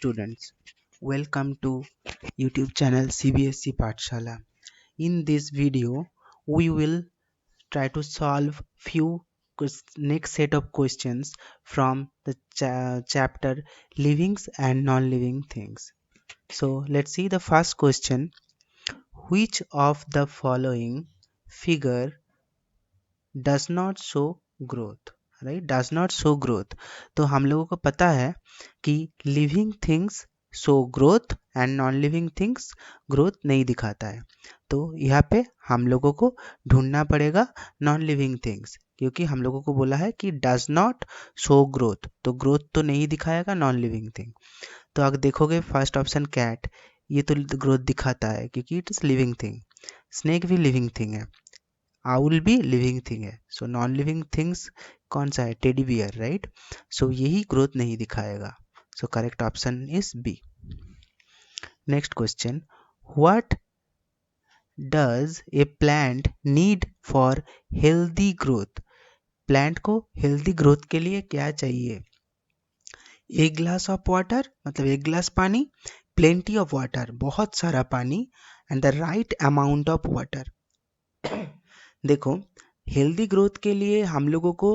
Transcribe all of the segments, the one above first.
students, welcome to YouTube channel CBSE Pathshala. In this video, we will try to solve few next set of questions from the chapter Livings and Non-Living Things. So let's see the first question. Which of the following figure does not show growth? Right, does not show growth. तो हम लोगों को पता है कि living things show growth and non living things growth नहीं दिखाता है. तो यहाँ पे हम लोगों को ढूंढना पड़ेगा नॉन लिविंग थिंग्स, क्योंकि हम लोगों को बोला है कि डज नॉट शो ग्रोथ, तो ग्रोथ तो नहीं दिखाएगा नॉन लिविंग थिंग. तो अगर देखोगे फर्स्ट ऑप्शन कैट, ये तो ग्रोथ दिखाता है क्योंकि it is living thing. Snake भी लिविंग थिंग है, आउल भी लिविंग थिंग है. सो नॉन लिविंग थिंग्स कौन सा है? Teddy bear, right. सो यही ग्रोथ नहीं दिखाएगा. So correct option is B. Next question. What does a plant need for healthy growth? Plant को हेल्दी ग्रोथ के लिए क्या चाहिए? एक ग्लास ऑफ वाटर, मतलब एक ग्लास पानी, प्लेंटी ऑफ वाटर, बहुत सारा पानी, and the right amount of water. देखो, हेल्दी ग्रोथ के लिए हम लोगों को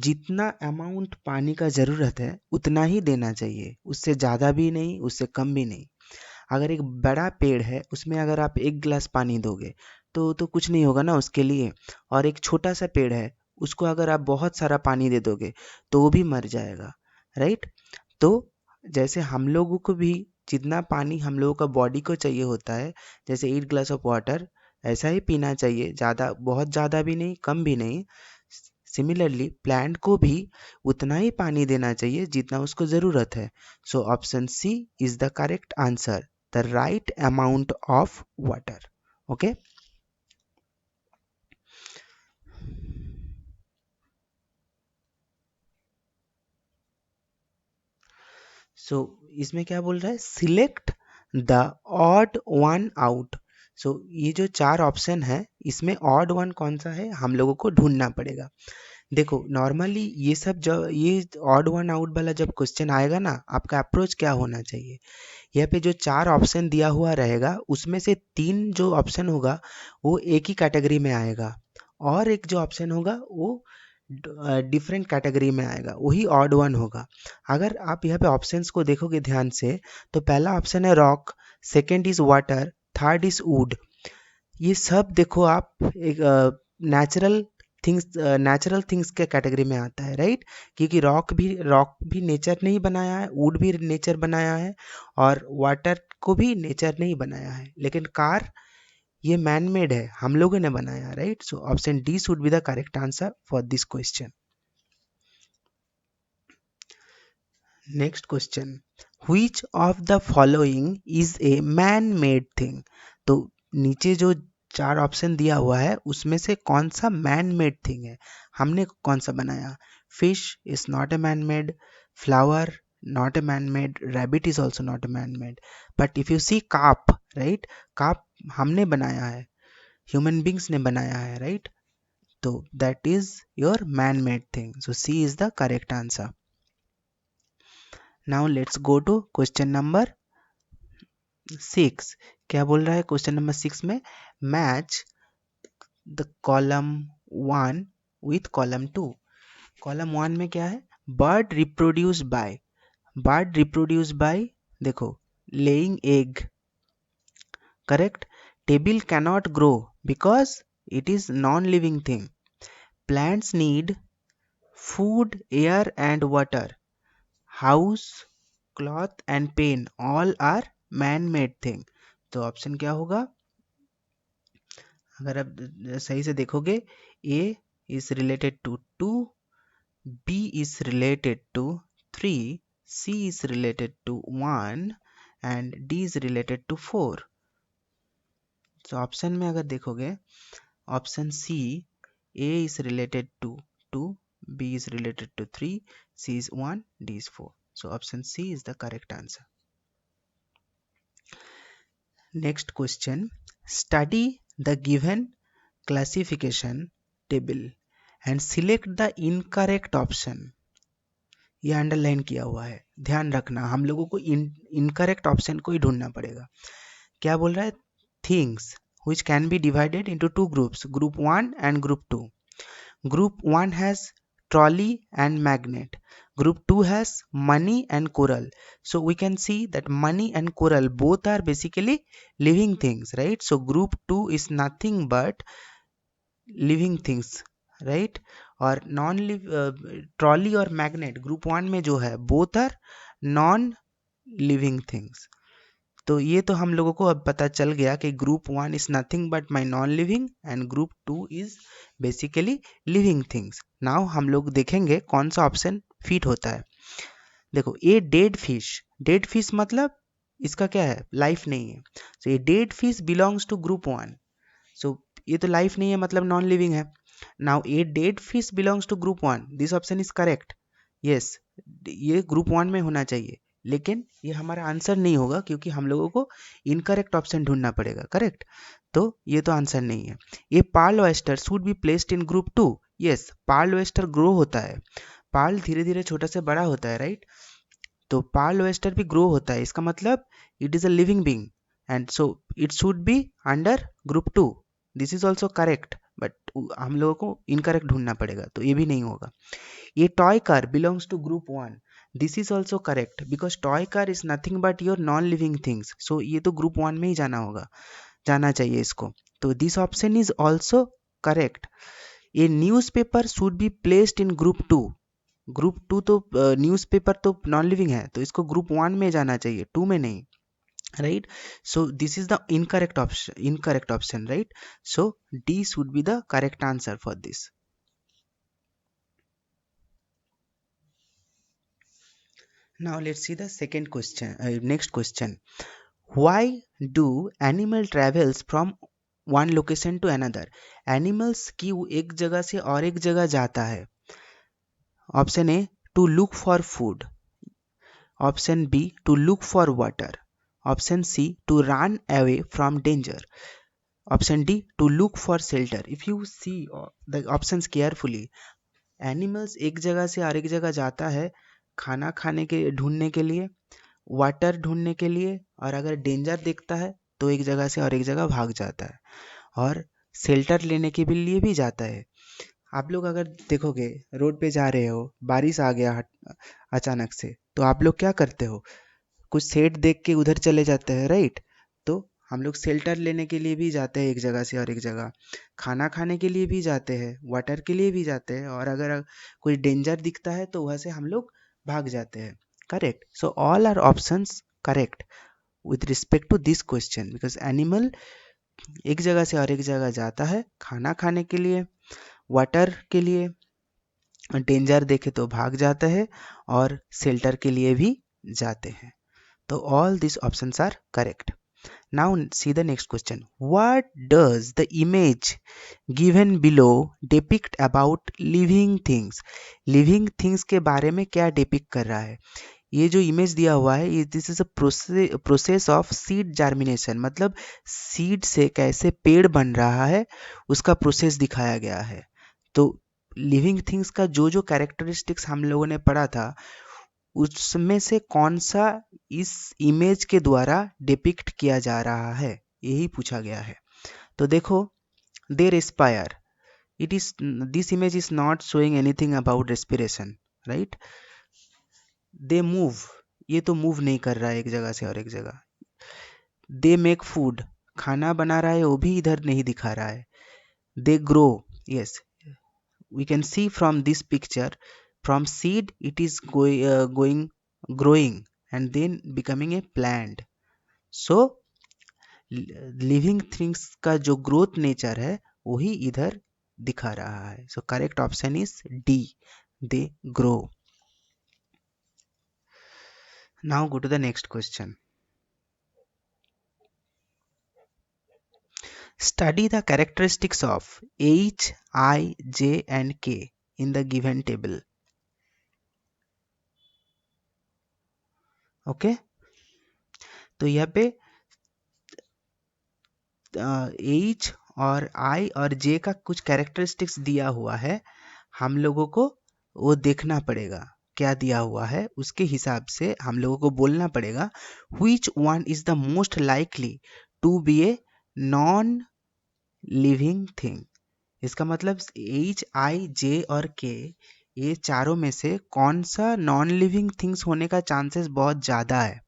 जितना अमाउंट पानी का ज़रूरत है उतना ही देना चाहिए, उससे ज़्यादा भी नहीं, उससे कम भी नहीं. अगर एक बड़ा पेड़ है उसमें अगर आप एक गिलास पानी दोगे तो कुछ नहीं होगा ना उसके लिए. और एक छोटा सा पेड़ है, उसको अगर आप बहुत सारा पानी दे दोगे तो वो भी मर जाएगा, राइट. तो जैसे हम लोगों को भी जितना पानी हम लोगों का बॉडी को चाहिए होता है, जैसे 8 ग्लास ऑफ वाटर, ऐसा ही पीना चाहिए, ज़्यादा, बहुत ज़्यादा भी नहीं, कम भी नहीं. सिमिलरली प्लांट को भी उतना ही पानी देना चाहिए जितना उसको ज़रूरत है. So option C is the correct answer, the right amount of water. Okay. So इसमें क्या बोल रहा है? Select the odd one out. So ये जो चार ऑप्शन है इसमें ऑड वन कौन सा है हम लोगों को ढूंढना पड़ेगा. देखो नॉर्मली ये सब जब ये ऑड वन आउट वाला जब क्वेश्चन आएगा ना, आपका अप्रोच क्या होना चाहिए? यहाँ पे जो चार ऑप्शन दिया हुआ रहेगा उसमें से तीन जो ऑप्शन होगा वो एक ही कैटेगरी में आएगा, और एक जो ऑप्शन होगा वो डिफरेंट कैटेगरी में आएगा, वही ऑड वन होगा. अगर आप यहाँ पे ऑप्शंस को देखोगे ध्यान से, तो पहला ऑप्शन है rock, second is water, third is would. ये सब देखो आप एक नेचुरल थिंग्स के कैटेगरी में आता है, राइट. क्योंकि रॉक भी नेचर नहीं बनाया है, वुड भी नेचर बनाया है, और वाटर को भी नेचर नहीं बनाया है. लेकिन कार ये मैन मेड है, हम लोगों ने बनाया, right. So option D should be the correct answer for this question. Next question. Which of the following is a man made thing? तो नीचे जो चार ऑप्शन दिया हुआ है उसमें से कौन सा मैन मेड थिंग है, हमने कौन सा बनाया? Fish is not a man made, flower not a man made, rabbit is also not a man made. But if you see carp, right, carp हमने बनाया है, ह्यूमन बींग्स ने बनाया है, राइट. तो that is your man made thing. So C is the correct answer. Now let's go to question number 6. क्या बोल रहा है क्वेश्चन नंबर 6 में? Match the column 1 with column 2. Column 1 में क्या है? Bird reproduce by. Bird reproduce by, देखो, laying egg, correct. Table cannot grow because it is non living thing. Plants need food, air and water. House, cloth and pen all are man made thing. तो option क्या होगा? अगर आप सही से देखोगे, A is related to 2, B is related to 3, C is related to 1 and D is related to 4. तो option में अगर देखोगे, option C, A is related to 2, B is related to 3, C is 1, D is 4. So option C is the correct answer. Next question. Study the given classification table and select the incorrect option. ये underline किया हुआ है, ध्यान रखना। हम लोगों को incorrect option को ही ढूंढना पड़ेगा। क्या बोल रहा है? Things which can be divided into two groups, group 1 and group 2. Group 1 has trolley and magnet. Group 2 has money and coral. So we can see that money and coral both are basically living things, right? So group 2 is nothing but living things, right? और non live trolley और magnet group 1 में जो है both are non living things. तो ये तो हम लोगों को अब पता चल गया कि group 1 is nothing but my non living and group 2 is basically living things. Now हम लोग देखेंगे कौन सा ऑप्शन फिट होता है। देखो, ए डेड फिश मतलब इसका क्या है? लाइफ नहीं है। So a dead fish belongs to group 1। So ये तो लाइफ नहीं है मतलब नॉन लिविंग है। Now a dead fish belongs to group 1, this option is correct. Yes, ये ग्रुप 1 में होना चाहिए, लेकिन ये हमारा आंसर नहीं होगा क्योंकि हम लोगों को इनकरेक्ट ऑप्शन ढूंढना पड़ेगा। करेक्ट, तो ये तो आंसर नहीं है। ये pearl oyster should be placed in group 2। Yes, pearl oyster grow होता है, पार्ल धीरे धीरे छोटा से बड़ा होता है, राइट? तो पार्ल ऑयस्टर भी ग्रो होता है, इसका मतलब it is a living being and so it should be under group 2। This is also correct, but हम लोगों को इनकरेक्ट ढूंढना पड़ेगा, तो ये भी नहीं होगा। ये toy car belongs to group 1, this is also correct because toy car is nothing but your non living things. So ये तो ग्रुप 1 में ही जाना चाहिए इसको। तो this option is also correct. ये newspaper should be placed in group 2। Group 2 तो newspaper तो नॉन लिविंग है, तो इसको ग्रुप 1 में जाना चाहिए, 2 में नहीं, right? So this is the incorrect option, right? So D should be the correct answer for this. Now let's see the second question, next question. Why do animal travels from one location to another? Animals क्यों एक जगह से और एक जगह जाता है? Option A to look for food, option B to look for water, option C to run away from danger, option D to look for shelter. If you see the options carefully, animals एक जगह से और एक जगह जाता है खाना खाने के ढूंढने के लिए, वाटर ढूंढने के लिए, और अगर डेंजर देखता है तो एक जगह से और एक जगह भाग जाता है, और शेल्टर लेने के लिए भी जाता है। आप लोग अगर देखोगे रोड पे जा रहे हो, बारिश आ गया अचानक से, तो आप लोग क्या करते हो? कुछ सेट देख के उधर चले जाते हैं, राइट? तो हम लोग शेल्टर लेने के लिए भी जाते हैं एक जगह से और एक जगह, खाना खाने के लिए भी जाते हैं, वाटर के लिए भी जाते हैं, और अगर कोई डेंजर दिखता है तो वहाँ से हम लोग भाग जाते हैं। Correct, so all are options correct with respect to this question because animal एक जगह से और एक जगह जाता है खाना खाने के लिए, वाटर के लिए, डेंजर देखे तो भाग जाता है, और शेल्टर के लिए भी जाते हैं। तो all these options are correct. Now see the next question. What does the image given below depict about living things? Living things के बारे में क्या depict कर रहा है? ये जो इमेज दिया हुआ है, ये this is a process of seed germination, मतलब सीड से कैसे पेड़ बन रहा है उसका प्रोसेस दिखाया गया है। तो लिविंग थिंग्स का जो जो कैरेक्टरिस्टिक्स हम लोगों ने पढ़ा था, उसमें से कौन सा इस इमेज के द्वारा डिपिक्ट किया जा रहा है, यही पूछा गया है। तो देखो, they respire, it is this image is not showing anything about respiration, right? They move, ये तो मूव नहीं कर रहा है एक जगह से और एक जगह। दे मेक फूड, खाना बना रहा है, वो भी इधर नहीं दिखा रहा है। They grow, yes, we can see from this picture, from seed it is going growing and then becoming a plant. So living things का जो ग्रोथ नेचर है वही इधर दिखा रहा है। सो correct option is D, they grow. Now go to the next question. Study the characteristics of H, I, J and K in the given table. Okay? तो यहाँ पे H और I और J का कुछ कैरेक्टरिस्टिक्स दिया हुआ है, हम लोगों को वो देखना पड़ेगा। क्या दिया हुआ है उसके हिसाब से हम लोगों को बोलना पड़ेगा which one is the most likely to be a non living thing। इसका मतलब H I J और K ये चारों में से कौन सा नॉन लिविंग थिंग्स होने का चांसेस बहुत ज़्यादा है।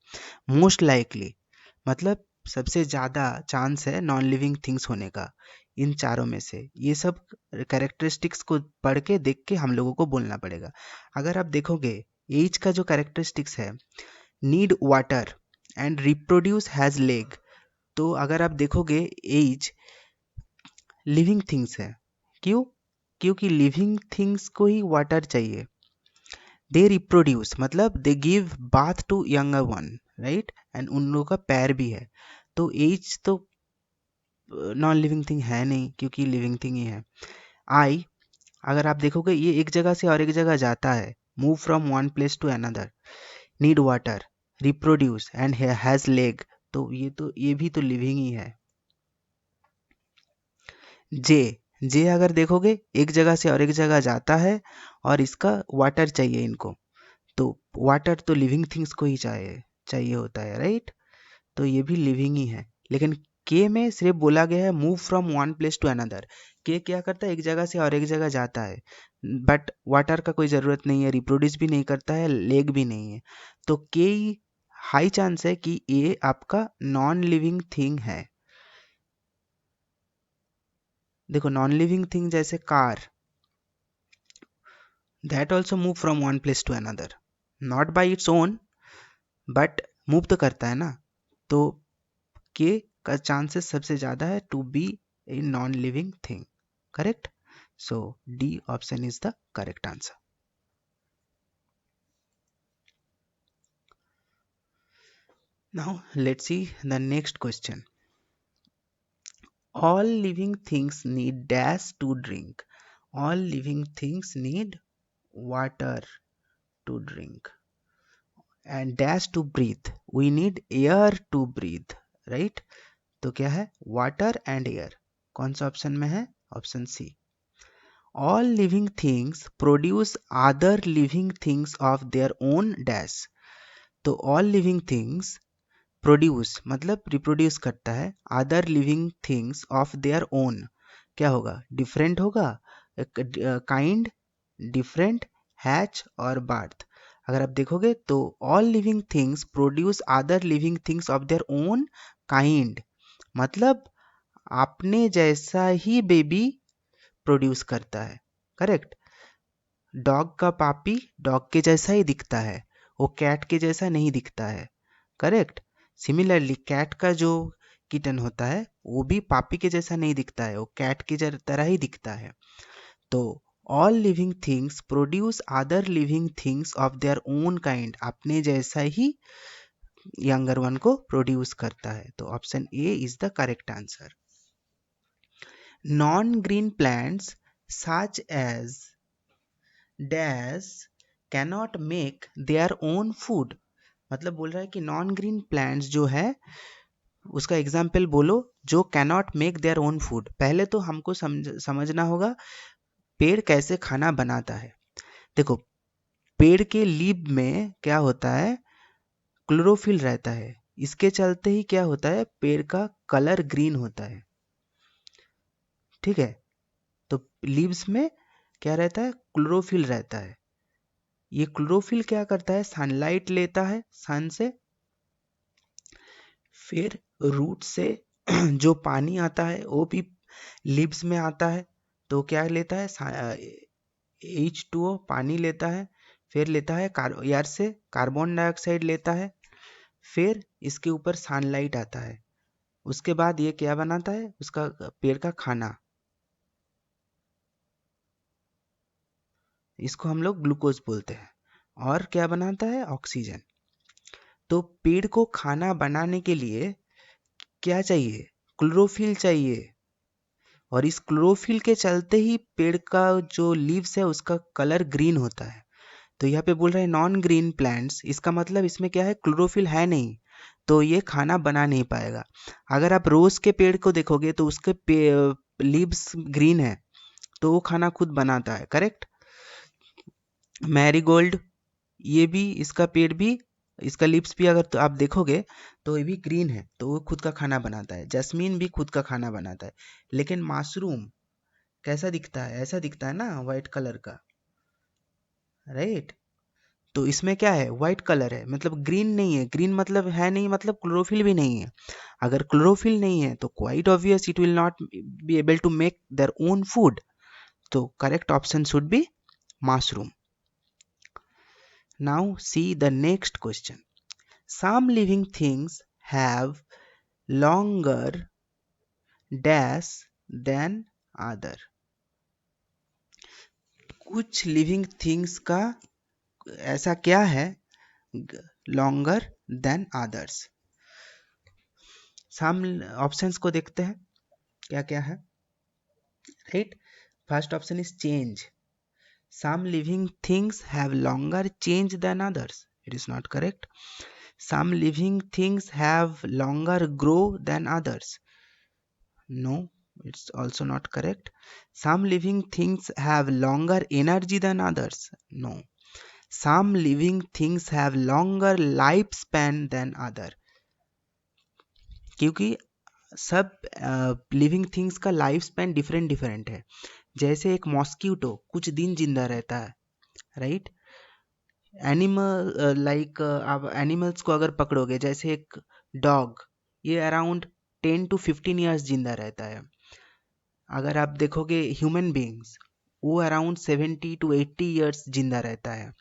मोस्ट लाइकली मतलब सबसे ज़्यादा चांस है नॉन लिविंग थिंग्स होने का इन चारों में से। ये सब कैरेक्टरिस्टिक्स को पढ़ के देख के हम लोगों को बोलना पड़ेगा। अगर आप देखोगे एज का जो कैरेक्टरिस्टिक्स है need water and reproduce has leg, तो अगर आप देखोगे एज लिविंग थिंग्स है। क्यों? क्योंकि लिविंग थिंग्स को ही वाटर चाहिए। दे रिप्रोड्यूस मतलब they give birth to younger one, right, and उन लोगों का पैर भी है। तो एज तो नॉन लिविंग थिंग है नहीं क्योंकि लिविंग थिंग ही है। आई अगर आप देखोगे ये एक जगह से और एक जगह जाता है, move from one place to another, need water, reproduce and has leg, तो ये भी तो लिविंग ही है। जे अगर देखोगे एक जगह से और एक जगह जाता है और इसका वाटर चाहिए इनको, तो वाटर तो लिविंग थिंग्स को ही चाहिए होता है, राइट, तो ये भी लिविंग ही है। लेकिन के में सिर्फ बोला गया है move from one place to another. के क्या करता है, एक जगह से और एक जगह जाता है, बट वाटर का कोई ज़रूरत नहीं है, रिप्रोड्यूस भी नहीं करता है, लेग भी नहीं है, तो के हाई चांस है कि ये आपका नॉन लिविंग थिंग है। देखो नॉन लिविंग थिंग जैसे car, that also move from one place to another, not by its own but move तो करता है ना, तो के का चांसेस सबसे ज़्यादा है to be a non living thing, correct. So D option is the correct answer. Now let's see the next question. All living things need dash to drink. All living things need water to drink. And dash to breathe. We need air to breathe. Right? तो क्या है? Water and air. कौन सा option में है? Option C. All living things produce other living things of their own dash. तो all living things produce मतलब reproduce करता है other living things of their own, क्या होगा? डिफरेंट होगा, काइंड, डिफरेंट, हैच और बर्थ। अगर आप देखोगे तो all living things produce other living things of their own kind, मतलब अपने जैसा ही बेबी प्रोड्यूस करता है, करेक्ट। डॉग का पापी डॉग के जैसा ही दिखता है, वो कैट के जैसा नहीं दिखता है, करेक्ट। सिमिलरली कैट का जो किटन होता है वो भी पापी के जैसा नहीं दिखता है, वो कैट की तरह ही दिखता है। तो all living things produce other living things of their own kind, अपने जैसा ही यंगर वन को प्रोड्यूस करता है, तो option A is the correct answer. Non green plants such as dash cannot make their own food, मतलब बोल रहा है कि नॉन ग्रीन प्लांट्स जो है उसका एग्जाम्पल बोलो जो cannot make their own food. पहले तो हमको समझना होगा पेड़ कैसे खाना बनाता है। देखो पेड़ के लीफ में क्या होता है, क्लोरोफिल रहता है, इसके चलते ही क्या होता है, पेड़ का कलर ग्रीन होता है, ठीक है। तो लीव्स में क्या रहता है, क्लोरोफिल रहता है। ये क्लोरोफिल क्या करता है, सनलाइट लेता है सन से, फिर रूट से जो पानी आता है वो भी लीव्स में आता है, तो क्या लेता है, H2O पानी लेता है, फिर लेता है एयर से कार्बन डाइऑक्साइड लेता है, फिर इसके ऊपर सनलाइट आता है, उसके बाद ये क्या बनाता है, उसका पेड़ का खाना, इसको हम लोग ग्लूकोज बोलते हैं, और क्या बनाता है, ऑक्सीजन। तो पेड़ को खाना बनाने के लिए क्या चाहिए, क्लोरोफिल चाहिए, और इस क्लोरोफिल के चलते ही पेड़ का जो लीव्स है उसका कलर ग्रीन होता है। तो यहाँ पे बोल रहे हैं नॉन ग्रीन प्लांट्स, इसका मतलब इसमें क्या है, क्लोरोफिल है नहीं, तो ये खाना बना नहीं पाएगा। अगर आप रोज के पेड़ को देखोगे तो उसके लीव्स ग्रीन है, तो वो खाना खुद बनाता है, करेक्ट। मैरीगोल्ड ये भी, इसका पेड़ भी, इसका लिप्स भी अगर तो आप देखोगे तो ये भी ग्रीन है, तो वो खुद का खाना बनाता है। जैस्मीन भी खुद का खाना बनाता है। लेकिन मशरूम कैसा दिखता है? ऐसा दिखता है ना, वाइट कलर का, राइट। तो इसमें क्या है? वाइट कलर है, मतलब ग्रीन नहीं है। ग्रीन मतलब है नहीं, मतलब क्लोरोफिल भी नहीं है। अगर क्लोरोफिल नहीं है तो quite obvious it will not be able to make their own food. तो correct option should be mushroom. Now see the next question. Some living things have longer dash than other. कुछ living things का ऐसा क्या है longer than others? Some options को देखते हैं क्या क्या है, right. First option is change. Some living things have longer change than others, it is not correct. Some living things have longer grow than others, no, it's also not correct. Some living things have longer energy than others, no. Some living things have longer lifespan than other, क्योंकि सब living things का life span different different है। जैसे एक mosquito कुछ दिन जिंदा रहता है, राइट। एनिमल लाइक आप एनिमल्स को अगर पकड़ोगे, जैसे एक डॉग, ये अराउंड 10 to 15 ईयर्स जिंदा रहता है। अगर आप देखोगे ह्यूमन बींग्स, वो अराउंड 70 to 80 ईयर्स जिंदा रहता है,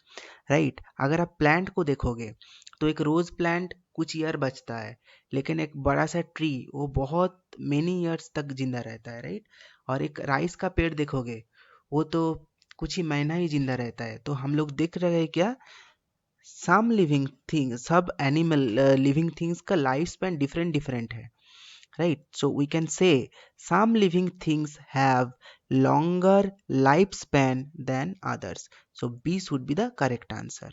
राइट। अगर आप प्लांट को देखोगे तो एक रोज प्लांट कुछ ईयर बचता है, लेकिन एक बड़ा सा ट्री वो बहुत मेनी ईयर्स तक जिंदा रहता है, राइट। और एक राइस का पेड़ देखोगे, वो तो कुछ ही महीना ही जिंदा रहता है। तो हम लोग देख रहे हैं क्या, सम लिविंग थिंग, सब एनिमल लिविंग थिंग्स का लाइफ स्पैन डिफरेंट डिफरेंट है, right? So we can say some living things have longer lifespan than others. So B should be the correct answer.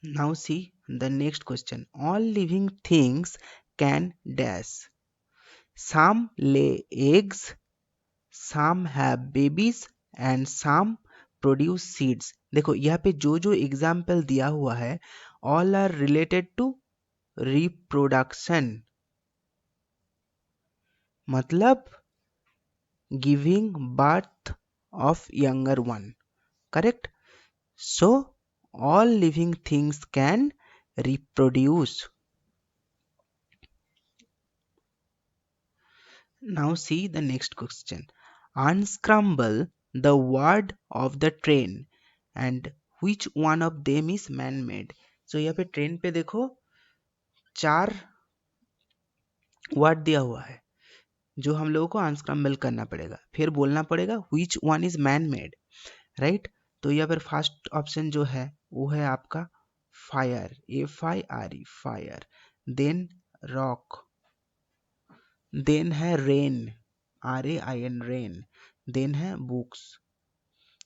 Now see the next question. All living things can dash. Some lay eggs, some have babies and some produce seeds. देखो यहाँ पे जो जो example दिया हुआ है, all are related to reproduction, मतलब giving birth of younger one, correct. So all living things can reproduce. Now see the next question. Unscramble the word of the train and which one of them is man made? So यहाँ पे train पे देखो चार word दिया हुआ है जो हम लोगों को अनस्क्रम्बल करना पड़ेगा, फिर बोलना पड़ेगा which one is man made, right. तो यहाँ पर फर्स्ट ऑप्शन जो है वो है आपका fire, FIRE, fire. Then rock, then है रेन, RAIN, रेन। देन है बुक्स।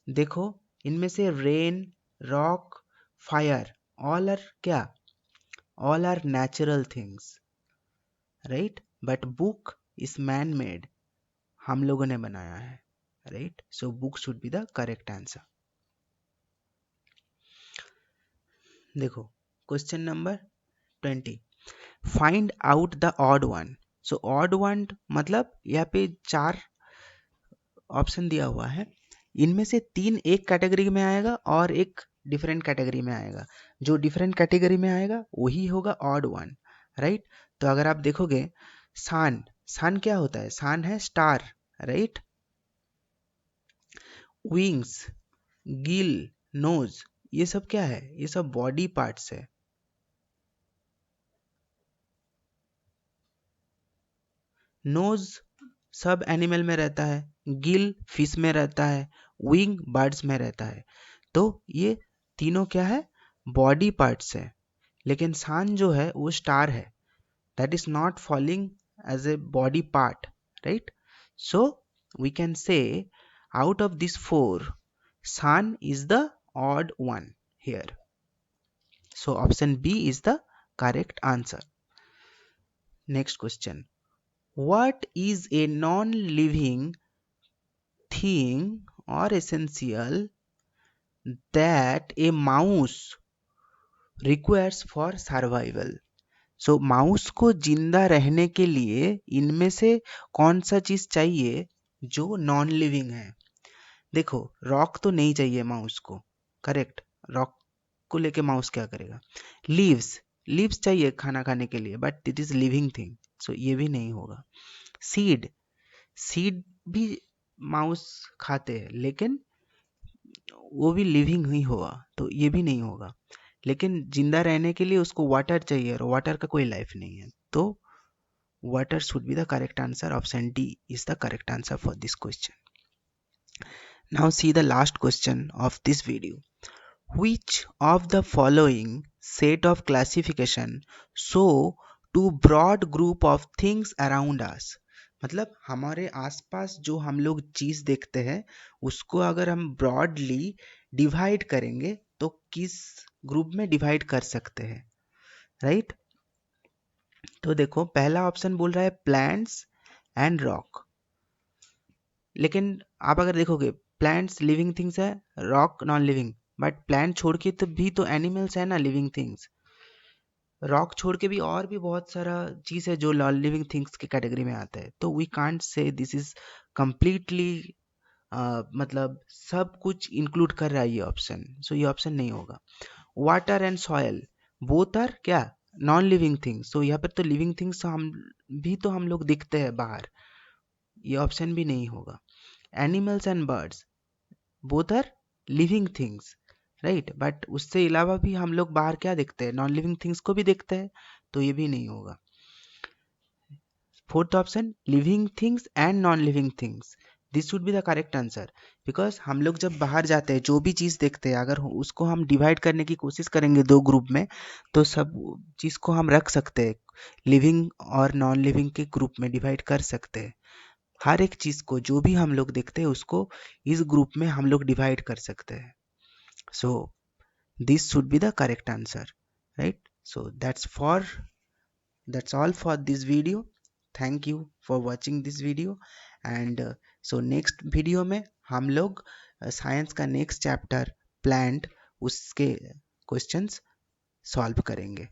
देखो इनमें से rain, rock, fire, all are क्या, all are natural things, right. But book is man made, हम लोगों ने बनाया है, right. So book should be the correct answer. देखो question number 20, find out the odd one. So odd one मतलब यहाँ पे चार ऑप्शन दिया हुआ है, इनमें से तीन एक कैटेगरी में आएगा और एक डिफरेंट कैटेगरी में आएगा। जो डिफरेंट कैटेगरी में आएगा वही होगा ऑड वन, राइट। तो अगर आप देखोगे सन, सन क्या होता है, सन है star, right. Wings, gill, nose, ये सब क्या है, ये सब बॉडी पार्ट्स है। नोज सब एनिमल में रहता है, गिल फिश में रहता है, विंग बर्ड्स में रहता है। तो ये तीनों क्या है, बॉडी पार्ट्स है। लेकिन सन जो है वो स्टार है, that is not falling as a body part, right. So we can say out of this four sun is the odd one here. So option B is the correct answer. Next question, what is a non-living thing or essential that a mouse requires for survival. So mouse को जिंदा रहने के लिए इनमें से कौन सा चीज चाहिए जो नॉन लिविंग है? देखो, रॉक तो नहीं चाहिए माउस को, करेक्ट। रॉक को लेके माउस क्या करेगा? लीव्स, लीव्स चाहिए खाना खाने के लिए, but it is living thing, so ये भी नहीं होगा। सीड, सीड भी माउस खाते हैं, लेकिन वो भी लिविंग ही होगा, तो ये भी नहीं होगा। लेकिन जिंदा रहने के लिए उसको वाटर चाहिए, और वाटर का कोई लाइफ नहीं है, तो water should be the correct answer. Option D is the correct answer for this question. Now see the last question of this video. Which of the following set of classification show to broad group of things around us? मतलब हमारे आसपास जो हम लोग चीज देखते हैं उसको अगर हम ब्रॉडली डिवाइड करेंगे तो किस ग्रुप में डिवाइड कर सकते हैं, राइट? तो देखो, पहला ऑप्शन बोल रहा है प्लांट्स एंड रॉक, लेकिन आप अगर देखोगे प्लांट्स लिविंग थिंग्स है, rock non living, but plant छोड़ के तो भी तो एनिमल्स है ना लिविंग थिंग्स। रॉक छोड़ के भी और भी बहुत सारा चीज है जो नॉन लिविंग थिंग्स के कैटेगरी में आता है, तो we can't say this is completely मतलब सब कुछ इंक्लूड कर रहा है ये ऑप्शन, सो ये ऑप्शन नहीं होगा। Water and soil both are क्या? नॉन लिविंग थिंग्स, सो यहाँ पर तो लिविंग थिंग्स हम लोग दिखते हैं बाहर, ये ऑप्शन भी नहीं होगा। Animals and birds both are living things, right, but उससे अलावा भी हम लोग बाहर क्या देखते हैं? नॉन लिविंग थिंग्स को भी देखते हैं, तो ये भी नहीं होगा। Fourth option, living things and non living things, this should be the correct answer. Because हम लोग जब बाहर जाते हैं जो भी चीज़ देखते हैं, अगर उसको हम डिवाइड करने की कोशिश करेंगे दो ग्रुप में, तो सब चीज़ को हम रख सकते हैं, लिविंग और नॉन लिविंग के ग्रुप में डिवाइड कर सकते हैं। हर एक चीज को जो भी हम लोग देखते हैं उसको इस ग्रुप में हम लोग डिवाइड कर सकते हैं, so this should be the correct answer, right? So that's all for this video. Thank you for watching this video, and so next video में हम लोग साइंस का नेक्स्ट चैप्टर प्लांट उसके क्वेश्चंस सॉल्व करेंगे।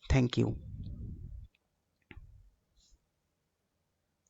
Thank you.